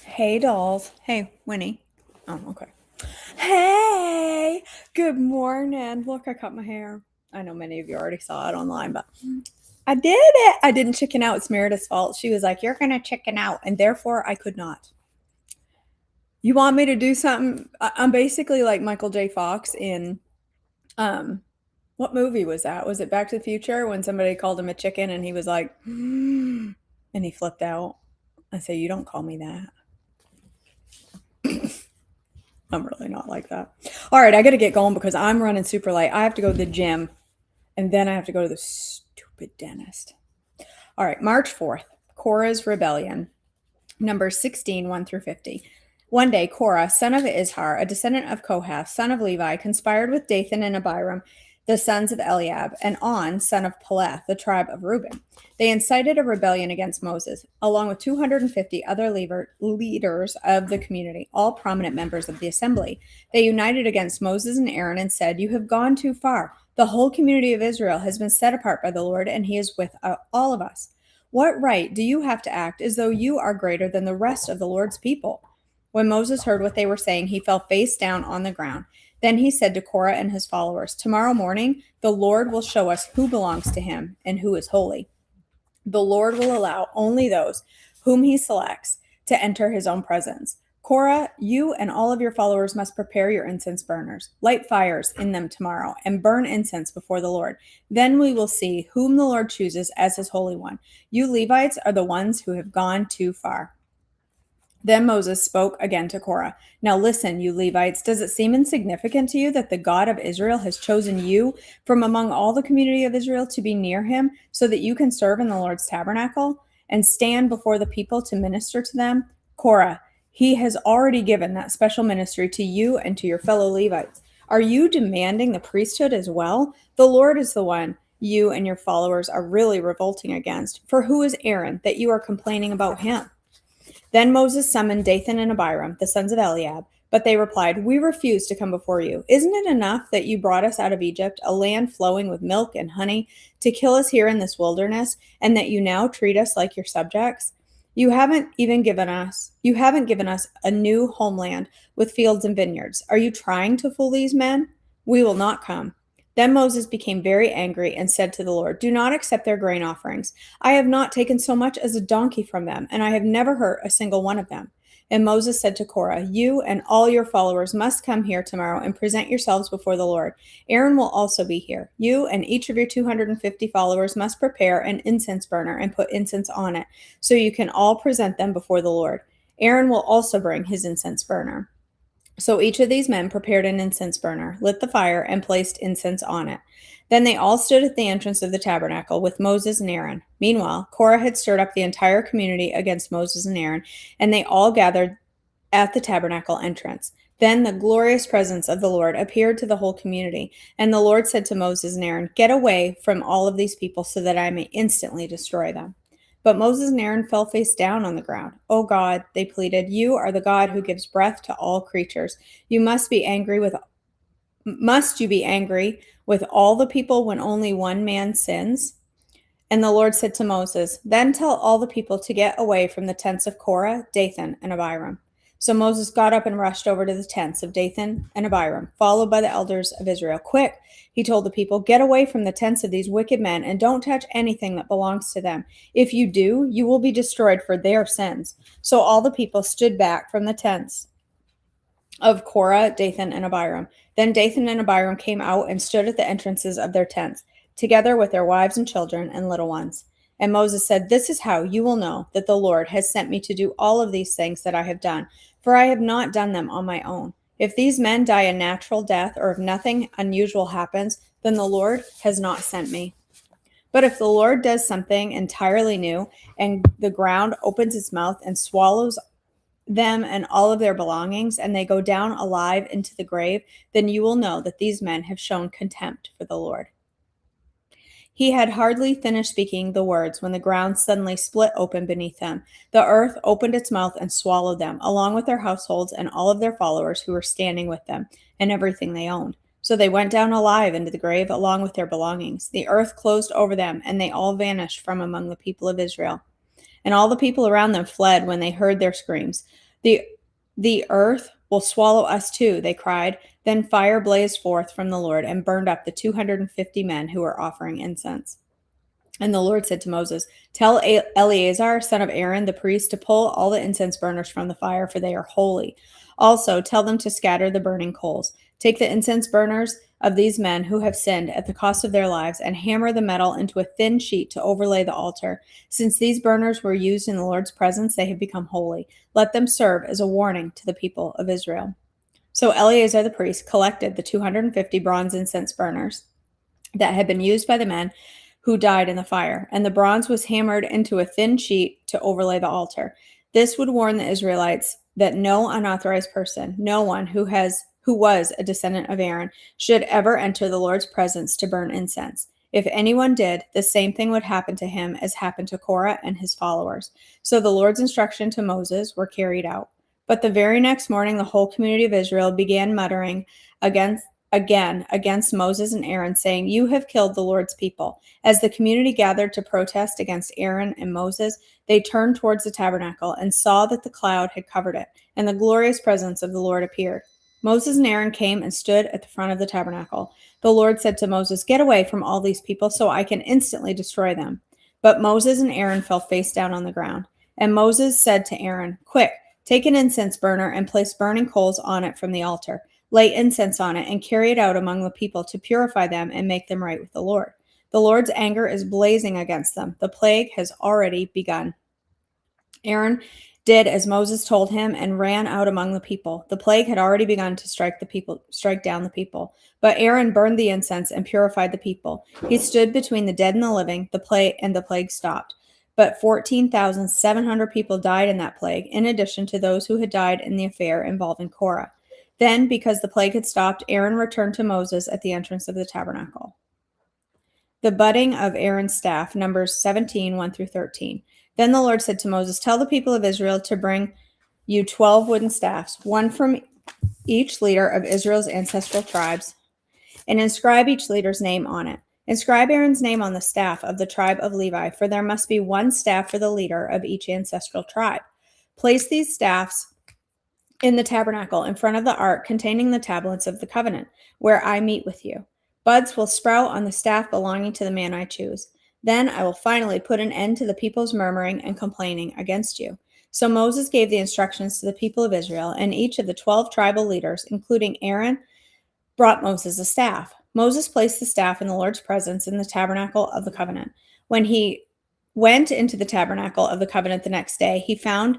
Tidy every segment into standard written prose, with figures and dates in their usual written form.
Hey, dolls. Hey, Winnie. Oh, okay. Hey, good morning. Look, I cut my hair. I know many of you already saw it online, but I did it. I didn't chicken out. It's Meredith's fault. She was like, "You're going to chicken out." And therefore, I could not. You want me to do something? I'm basically like Michael J. Fox in, um, what movie was that? Was it Back to the Future when somebody called him a chicken and he was like, and he flipped out? I say, "You don't call me that." I'm really not like that. All right, I got to get going because I'm running super late. I have to go to the gym and then I have to go to the stupid dentist. All right, March 4th, Korah's rebellion, number 16, 1 through 50. One day, Korah, son of Izhar, a descendant of Kohath, son of Levi, conspired with Dathan and Abiram, the sons of Eliab, and On, son of Peleth, the tribe of Reuben. They incited a rebellion against Moses, along with 250 other leaders of the community, all prominent members of the assembly. They united against Moses and Aaron and said, "You have gone too far. The whole community of Israel has been set apart by the Lord, and he is with all of us. What right do you have to act as though you are greater than the rest of the Lord's people?" When Moses heard what they were saying, he fell face down on the ground. Then he said to Korah and his followers, "Tomorrow morning, the Lord will show us who belongs to him and who is holy. The Lord will allow only those whom he selects to enter his own presence. Korah, you and all of your followers must prepare your incense burners. Light fires in them tomorrow and burn incense before the Lord. Then we will see whom the Lord chooses as his holy one. You Levites are the ones who have gone too far." Then Moses spoke again to Korah. "Now listen, you Levites, does it seem insignificant to you that the God of Israel has chosen you from among all the community of Israel to be near him so that you can serve in the Lord's tabernacle and stand before the people to minister to them? Korah, he has already given that special ministry to you and to your fellow Levites. Are you demanding the priesthood as well? The Lord is the one you and your followers are really revolting against. For who is Aaron that you are complaining about him?" Then Moses summoned Dathan and Abiram, the sons of Eliab, but they replied, "We refuse to come before you. Isn't it enough that you brought us out of Egypt, a land flowing with milk and honey, to kill us here in this wilderness, and that you now treat us like your subjects? You haven't given us a new homeland with fields and vineyards. Are you trying to fool these men? We will not come." Then Moses became very angry and said to the Lord, "Do not accept their grain offerings. I have not taken so much as a donkey from them, and I have never hurt a single one of them." And Moses said to Korah, "You and all your followers must come here tomorrow and present yourselves before the Lord. Aaron will also be here. You and each of your 250 followers must prepare an incense burner and put incense on it, so you can all present them before the Lord. Aaron will also bring his incense burner." So each of these men prepared an incense burner, lit the fire, and placed incense on it. Then they all stood at the entrance of the tabernacle with Moses and Aaron. Meanwhile, Korah had stirred up the entire community against Moses and Aaron, and they all gathered at the tabernacle entrance. Then the glorious presence of the Lord appeared to the whole community, and the Lord said to Moses and Aaron, "Get away from all of these people so that I may instantly destroy them." But Moses and Aaron fell face down on the ground. "Oh God," they pleaded, "you are the God who gives breath to all creatures. You must you be angry with all the people when only one man sins?" And the Lord said to Moses, "Then tell all the people to get away from the tents of Korah, Dathan, and Abiram." So Moses got up and rushed over to the tents of Dathan and Abiram, followed by the elders of Israel. "Quick," he told the people, "get away from the tents of these wicked men and don't touch anything that belongs to them. If you do, you will be destroyed for their sins." So all the people stood back from the tents of Korah, Dathan, and Abiram. Then Dathan and Abiram came out and stood at the entrances of their tents, together with their wives and children and little ones. And Moses said, "This is how you will know that the Lord has sent me to do all of these things that I have done, for I have not done them on my own. If these men die a natural death, or if nothing unusual happens, then the Lord has not sent me. But if the Lord does something entirely new, and the ground opens its mouth and swallows them and all of their belongings, and they go down alive into the grave, then you will know that these men have shown contempt for the Lord." He had hardly finished speaking the words when the ground suddenly split open beneath them. The earth opened its mouth and swallowed them, along with their households and all of their followers who were standing with them, and everything they owned. So they went down alive into the grave along with their belongings. The earth closed over them, and they all vanished from among the people of Israel. and all the people around them fled when they heard their screams. The earth will swallow us too, they cried. Then fire blazed forth from the Lord and burned up the 250 men who were offering incense. And the Lord said to Moses, "Tell Eleazar, son of Aaron, the priest, to pull all the incense burners from the fire, for they are holy. Also, tell them to scatter the burning coals. Take the incense burners of these men who have sinned at the cost of their lives, and hammer the metal into a thin sheet to overlay the altar. Since these burners were used in the Lord's presence, they have become holy. Let them serve as a warning to the people of Israel." So Eleazar the priest collected the 250 bronze incense burners that had been used by the men who died in the fire, and the bronze was hammered into a thin sheet to overlay the altar. This would warn the Israelites that no unauthorized person, no one who was a descendant of Aaron, should ever enter the Lord's presence to burn incense. If anyone did, the same thing would happen to him as happened to Korah and his followers. So the Lord's instruction to Moses were carried out. But the very next morning, the whole community of Israel began muttering against Moses and Aaron, saying, "You have killed the Lord's people." As the community gathered to protest against Aaron and Moses, they turned towards the tabernacle and saw that the cloud had covered it, and the glorious presence of the Lord appeared. Moses and Aaron came and stood at the front of the tabernacle. The Lord said to Moses, "Get away from all these people so I can instantly destroy them." But Moses and Aaron fell face down on the ground. And Moses said to Aaron, "Quick, take an incense burner and place burning coals on it from the altar. Lay incense on it and carry it out among the people to purify them and make them right with the Lord. The Lord's anger is blazing against them. The plague has already begun." Aaron did as Moses told him and ran out among the people. The plague had already begun to strike down the people. But Aaron burned the incense and purified the people. He stood between the dead and the living, the plague stopped. But 14,700 people died in that plague, in addition to those who had died in the affair involving Korah. Then, because the plague had stopped, Aaron returned to Moses at the entrance of the tabernacle. The budding of Aaron's staff, Numbers 17, 1 through 13. Then the Lord said to Moses, "Tell the people of Israel to bring you 12 wooden staffs, one from each leader of Israel's ancestral tribes, and inscribe each leader's name on it. Inscribe Aaron's name on the staff of the tribe of Levi, for there must be one staff for the leader of each ancestral tribe. Place these staffs in the tabernacle in front of the ark containing the tablets of the covenant, where I meet with you. Buds will sprout on the staff belonging to the man I choose. Then I will finally put an end to the people's murmuring and complaining against you." So Moses gave the instructions to the people of Israel, and each of the 12 tribal leaders, including Aaron, brought Moses a staff. Moses placed the staff in the Lord's presence in the tabernacle of the covenant. When he went into the tabernacle of the covenant the next day, he found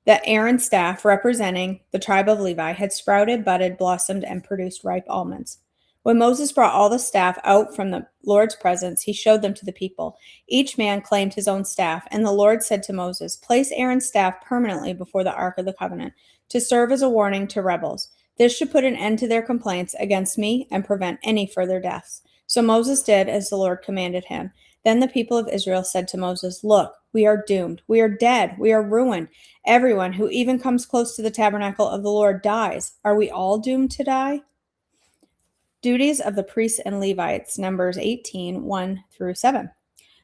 that Aaron's staff, representing the tribe of Levi, had sprouted, budded, blossomed, and produced ripe almonds. When Moses brought all the staff out from the Lord's presence, he showed them to the people. Each man claimed his own staff, and the Lord said to Moses, "Place Aaron's staff permanently before the Ark of the Covenant, to serve as a warning to rebels. This should put an end to their complaints against me and prevent any further deaths." So Moses did as the Lord commanded him. Then the people of Israel said to Moses, "Look, we are doomed. We are dead. We are ruined. Everyone who even comes close to the tabernacle of the Lord dies. Are we all doomed to die?" Duties of the priests and Levites, Numbers 18, 1 through 7.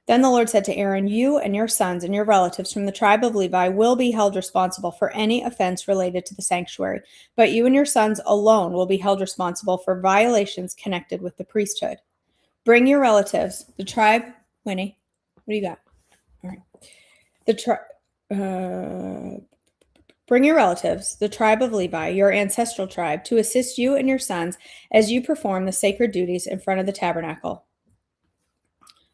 Then the Lord said to Aaron, "You and your sons and your relatives from the tribe of Levi will be held responsible for any offense related to the sanctuary, but you and your sons alone will be held responsible for violations connected with the priesthood. Bring your relatives, the tribe." Winnie, what do you got? All right. Bring your relatives, the tribe of Levi, your ancestral tribe, to assist you and your sons as you perform the sacred duties in front of the tabernacle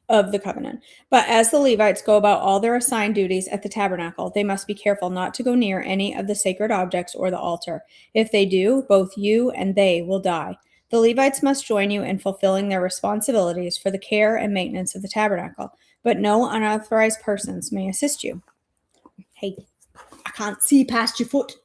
of the covenant. But as the Levites go about all their assigned duties at the tabernacle, they must be careful not to go near any of the sacred objects or the altar. If they do, both you and they will die. The Levites must join you in fulfilling their responsibilities for the care and maintenance of the tabernacle, but no unauthorized persons may assist you. Hey, I can't see past your foot.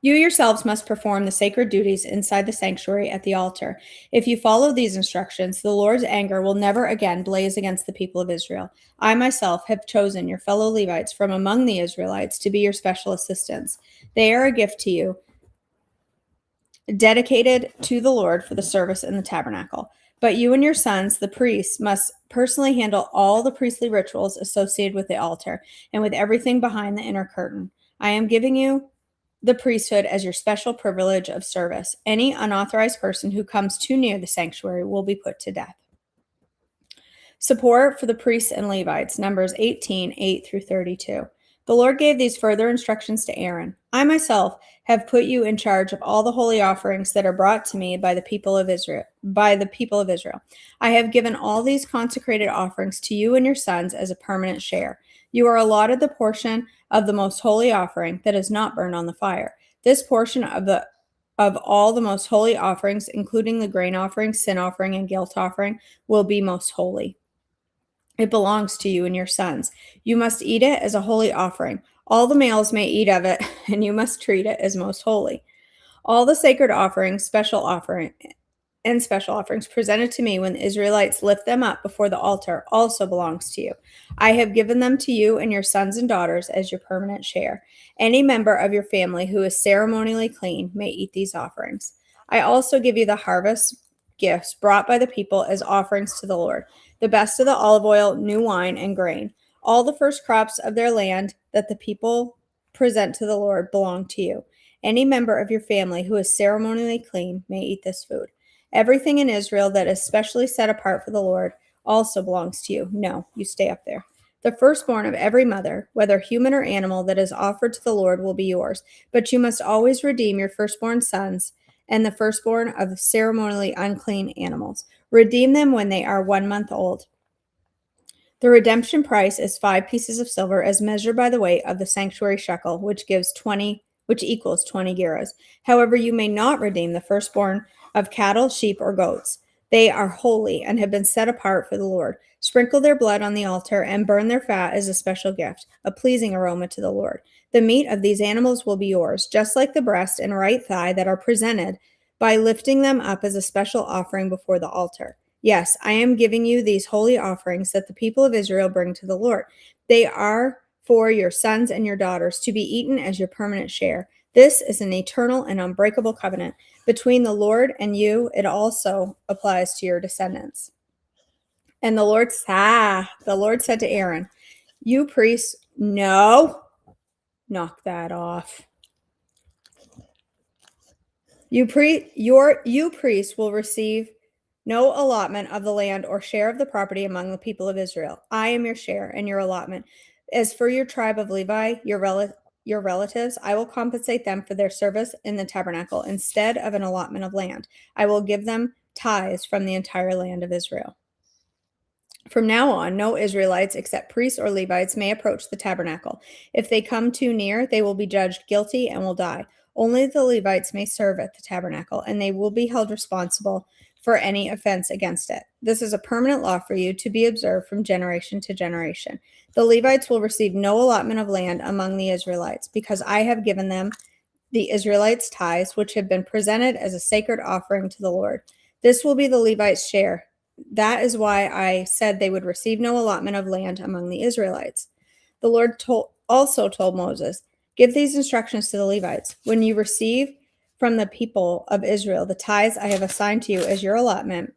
You yourselves must perform the sacred duties inside the sanctuary at the altar. If you follow these instructions, the Lord's anger will never again blaze against the people of Israel. I myself have chosen your fellow Levites from among the Israelites to be your special assistants. They are a gift to you, dedicated to the Lord for the service in the tabernacle. But you and your sons, the priests, must personally handle all the priestly rituals associated with the altar and with everything behind the inner curtain. I am giving you the priesthood as your special privilege of service. Any unauthorized person who comes too near the sanctuary will be put to death. Support for the priests and Levites, Numbers 18, 8 through 32. The Lord gave these further instructions to Aaron. I myself have put you in charge of all the holy offerings that are brought to me by the people of Israel. I have given all these consecrated offerings to you and your sons as a permanent share. You are allotted the portion of the most holy offering that is not burned on the fire. This portion of all the most holy offerings, including the grain offering, sin offering, and guilt offering, will be most holy. It belongs to you and your sons. You must eat it as a holy offering. All the males may eat of it, and you must treat it as most holy. All the sacred offerings, special offerings presented to me when the Israelites lift them up before the altar also belongs to you. I have given them to you and your sons and daughters as your permanent share. Any member of your family who is ceremonially clean may eat these offerings. I also give you the harvest gifts brought by the people as offerings to the Lord, the best of the olive oil, new wine, and grain. All the first crops of their land that the people present to the Lord belong to you. Any member of your family who is ceremonially clean may eat this food. Everything in Israel that is specially set apart for the Lord also belongs to you. No, you stay up there. The firstborn of every mother, whether human or animal, that is offered to the Lord will be yours. But you must always redeem your firstborn sons and the firstborn of ceremonially unclean animals. Redeem them when they are 1 month old. The redemption price is 5 pieces of silver as measured by the weight of the sanctuary shekel, which equals 20 gerahs. However, you may not redeem the firstborn of cattle, sheep, or goats. They are holy and have been set apart for the Lord. Sprinkle their blood on the altar and burn their fat as a special gift, a pleasing aroma to the Lord. The meat of these animals will be yours, just like the breast and right thigh that are presented by lifting them up as a special offering before the altar. Yes, I am giving you these holy offerings that the people of Israel bring to the Lord. They are for your sons and your daughters to be eaten as your permanent share. This is an eternal and unbreakable covenant between the Lord and you. It also applies to your descendants. And the Lord said to Aaron, you priests, no, knock that off. You priests will receive no allotment of the land or share of the property among the people of Israel. I am your share and your allotment. As for your tribe of Levi, your relatives, I will compensate them for their service in the tabernacle instead of an allotment of land. I will give them tithes from the entire land of Israel. From now on, no Israelites except priests or Levites may approach the tabernacle. If they come too near, they will be judged guilty and will die. Only the Levites may serve at the tabernacle, and they will be held responsible for any offense against it. This is a permanent law for you to be observed from generation to generation. The Levites will receive no allotment of land among the Israelites, because I have given them, the Israelites' tithes, which have been presented as a sacred offering to the Lord. This will be the Levites' share. That is why I said they would receive no allotment of land among the Israelites. The Lord also told Moses, give these instructions to the Levites. When you receive from the people of Israel the tithes I have assigned to you as your allotment,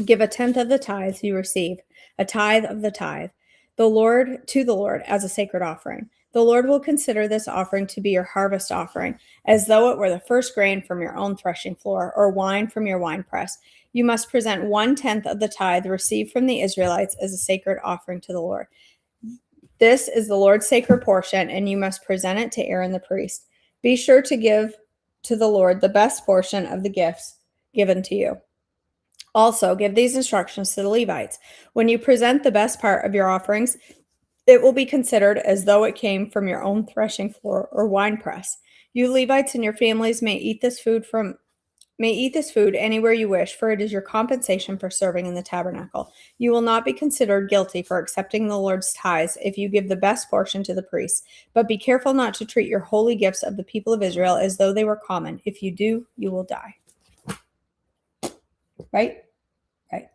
give a tenth of the tithes you receive, a tithe of the tithe, to the Lord as a sacred offering. The Lord will consider this offering to be your harvest offering, as though it were the first grain from your own threshing floor or wine from your winepress. You must present 1/10 of the tithe received from the Israelites as a sacred offering to the Lord. This is the Lord's sacred portion, and you must present it to Aaron the priest. Be sure to give to the Lord the best portion of the gifts given to you. Also, give these instructions to the Levites. When you present the best part of your offerings, it will be considered as though it came from your own threshing floor or winepress. You Levites and your families may eat this food anywhere you wish, for it is your compensation for serving in the tabernacle. You will not be considered guilty for accepting the Lord's tithes if you give the best portion to the priests. But be careful not to treat your holy gifts of the people of Israel as though they were common. If you do, you will die. Right? Right.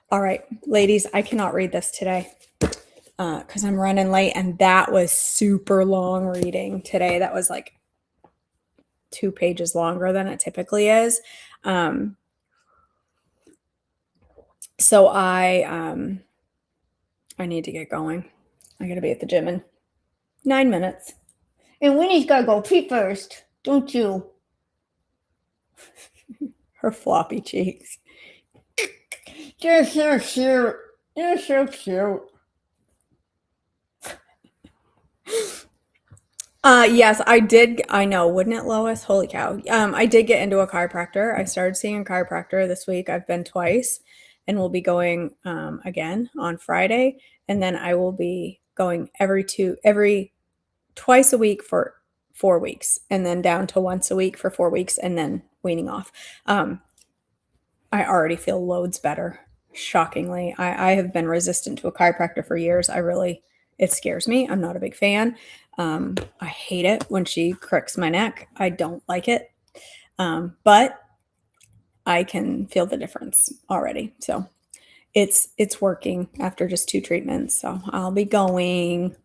All right, ladies, I cannot read this today because I'm running late, and that was super long reading today. That was like 2 pages longer than it typically is. So I need to get going. I gotta be at the gym in 9 minutes. And Winnie's gotta go pee first, don't you? Her floppy cheeks. They're so cute. They're so cute. Yes, I did. I know, wouldn't it, Lois? Holy cow. I did get into a chiropractor. I started seeing a chiropractor this week. I've been twice and will be going again on Friday. And then I will be going every twice a week for 4 weeks, and then down to once a week for 4 weeks, and then weaning off. I already feel loads better. Shockingly, I have been resistant to a chiropractor for years. It scares me. I'm not a big fan. I hate it when she cricks my neck. I don't like it. But I can feel the difference already. So it's working after just 2 treatments. So I'll be going.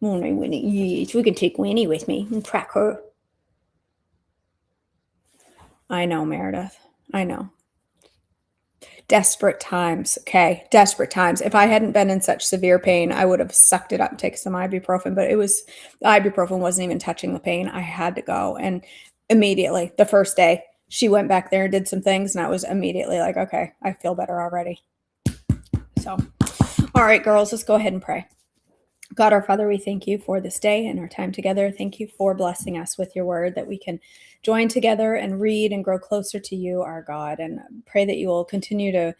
Morning, Winnie. Yes, we can take Winnie with me and crack her. I know, Meredith. I know. Desperate times. Okay. Desperate times. If I hadn't been in such severe pain, I would have sucked it up and taken some ibuprofen, but the ibuprofen wasn't even touching the pain. I had to go. And immediately, the first day, she went back there and did some things, and I was immediately like, okay, I feel better already. So, all right, girls, let's go ahead and pray. God, our Father, we thank you for this day and our time together. Thank you for blessing us with your word, that we can join together and read and grow closer to you, our God. And pray that you will continue to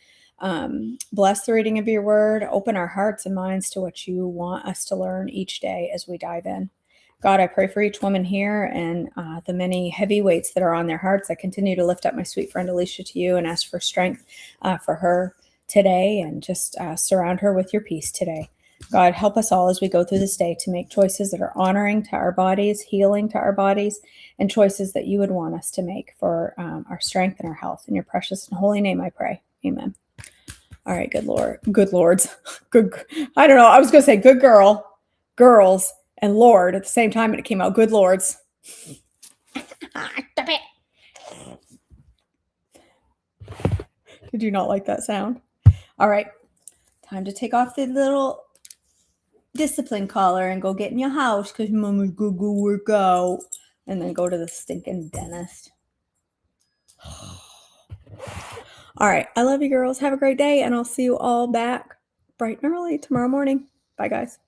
bless the reading of your word, open our hearts and minds to what you want us to learn each day as we dive in. God, I pray for each woman here and the many heavy weights that are on their hearts. I continue to lift up my sweet friend Alicia to you and ask for strength for her today, and just surround her with your peace today. God, help us all as we go through this day to make choices that are honoring to our bodies, healing to our bodies, and choices that you would want us to make for our strength and our health. In your precious and holy name I pray. Amen. All right, good lords. Good, I don't know. I was going to say good girls, and Lord at the same time, and it came out good lords. Stop it. Did you not like that sound? All right, time to take off the little discipline collar and go get in your house because mama's gonna go work out, and then go to the stinking dentist. All right, I love you girls. Have a great day, and I'll see you all back bright and early tomorrow morning. Bye, guys.